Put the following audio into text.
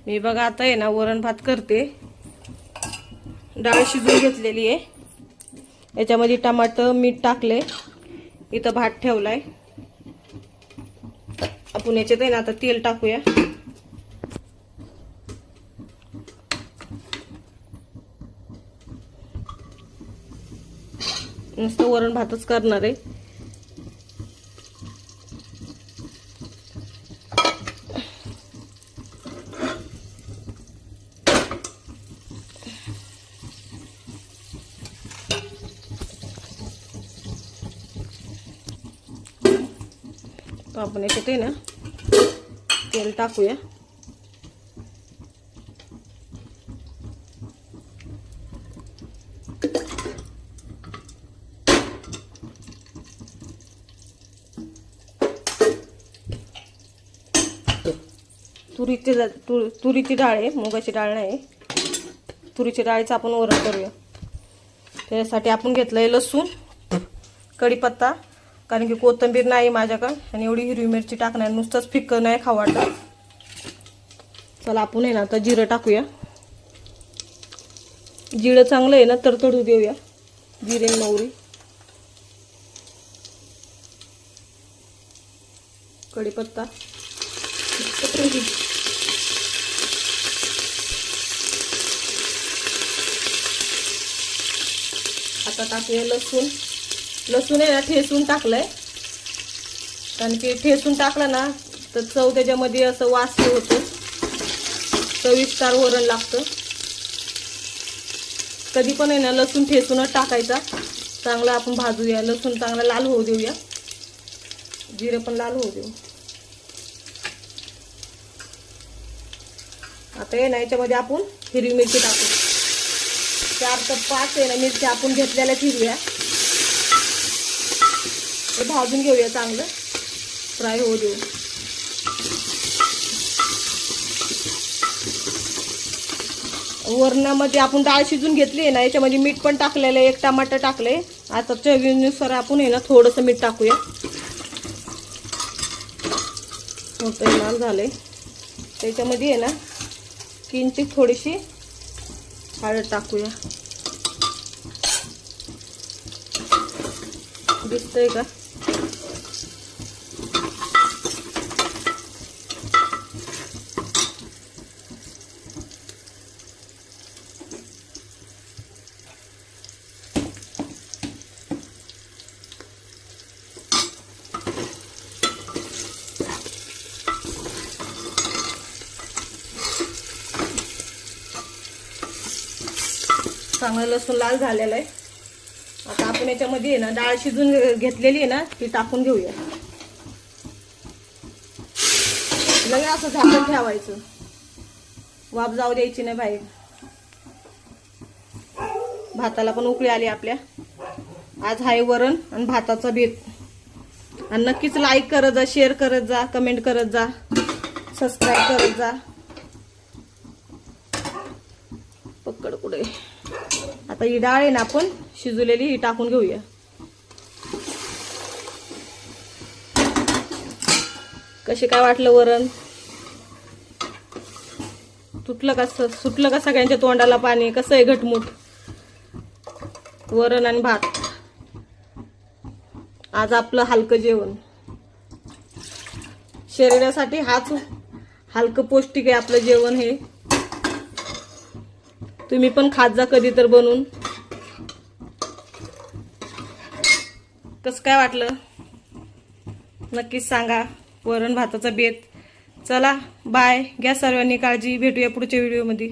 मी बघा आता आहे ना वरण भात करते। डाळ शिजवून घेतलेली आहे, याच्यामध्ये टमाटर मीठ टाकले, इथं भात ठेवलाय। आपण याच्यात आहे ना आता तेल टाकूया। नुसतं वरण भातच करणार आहे। तो आपण याच्यात आहे ना तेल टाकूया। तुरीची डाळ आहे, मुगाची डाळ नाही। तुरीची डाळीचं आपण वरण करूया। त्यासाठी आपण घेतलंय लसूण, कढीपत्ता, कारण की कोथिंबीर नाही माझ्याकडे, आणि एवढी हिरवी मिरची टाकणार, नुसतंच फिक्कं नाही खाऊ वाटत। चला आपण आहे ना आता जिरं टाकूया। जिरं चांगलं आहे ना तडतडू देऊया, जिरे मोहरी, कढीपत्ता। आता टाकूया लसूण। लसूण आहे ना ठेचून टाकलंय, कारण की ठेचून टाकलं ना तर चव त्याच्यामध्ये असं वास होतो, चविष्ट वरण लागतं। कधी पण आहे ना लसूण ठेचूनच टाकायचा। चांगला आपण भाजूया, लसूण चांगला लाल होऊ देऊया, जिरे पण लाल होऊ देऊ। आता आहे ना याच्यामध्ये आपण हिरवी मिरची टाकू। 4 ते 5 आहे ना मिरची आपण घेतलेल्या हिरव्या, भाजून घेऊया, चांगलं फ्राय होऊ देऊ। वरणामध्ये आपण डाळ शिजून घेतली आहे ना, याच्यामध्ये मीठ पण टाकलेलं आहे, 1 टमाटर टाकले। आता चवीनुसार आपण आहे ना थोडंसं मीठ टाकूया। होतं लाल झालंय, त्याच्यामध्ये आहे ना किंचित थोडीशी हळद टाकूया। दिसतंय का? चांगलं लसूण लाल झालेलं आहे। आता आपण याच्यामध्ये आहे ना डाळ शिजून घेतलेली आहे ना ती टाकून घेऊया। लगेच असं झाकण ठेवायचं, वाफ जाऊ द्यायची नाही बाहेर। भाताला पण उकळी आली आपल्या। आज हाय वरण आणि भाताचा बेत। आणि नक्कीच लाईक करत जा, शेअर करत जा, कमेंट करत जा, सबस्क्राईब करत जा। पकड कुठे? आता ही डाळ आहे ना आपण शिजवलेली ही टाकून घेऊया। कशी काय वाटलं वरण? सुटलं का सगळ्यांच्या तोंडाला पाणी? कसं आहे घटमुट वरण आणि भात। आज आपलं हलकं जेवण, शरीरासाठी हाच हलकं पौष्टिक आहे आपलं जेवण हे। तुम्ही पण खात जा कधी तर बनवून। कसं काय वाटलं नक्कीच सांगा। वरण भाताचा बेत। चला बाय, घ्या सर्वांनी काळजी, भेटूया पुढच्या व्हिडिओमध्ये।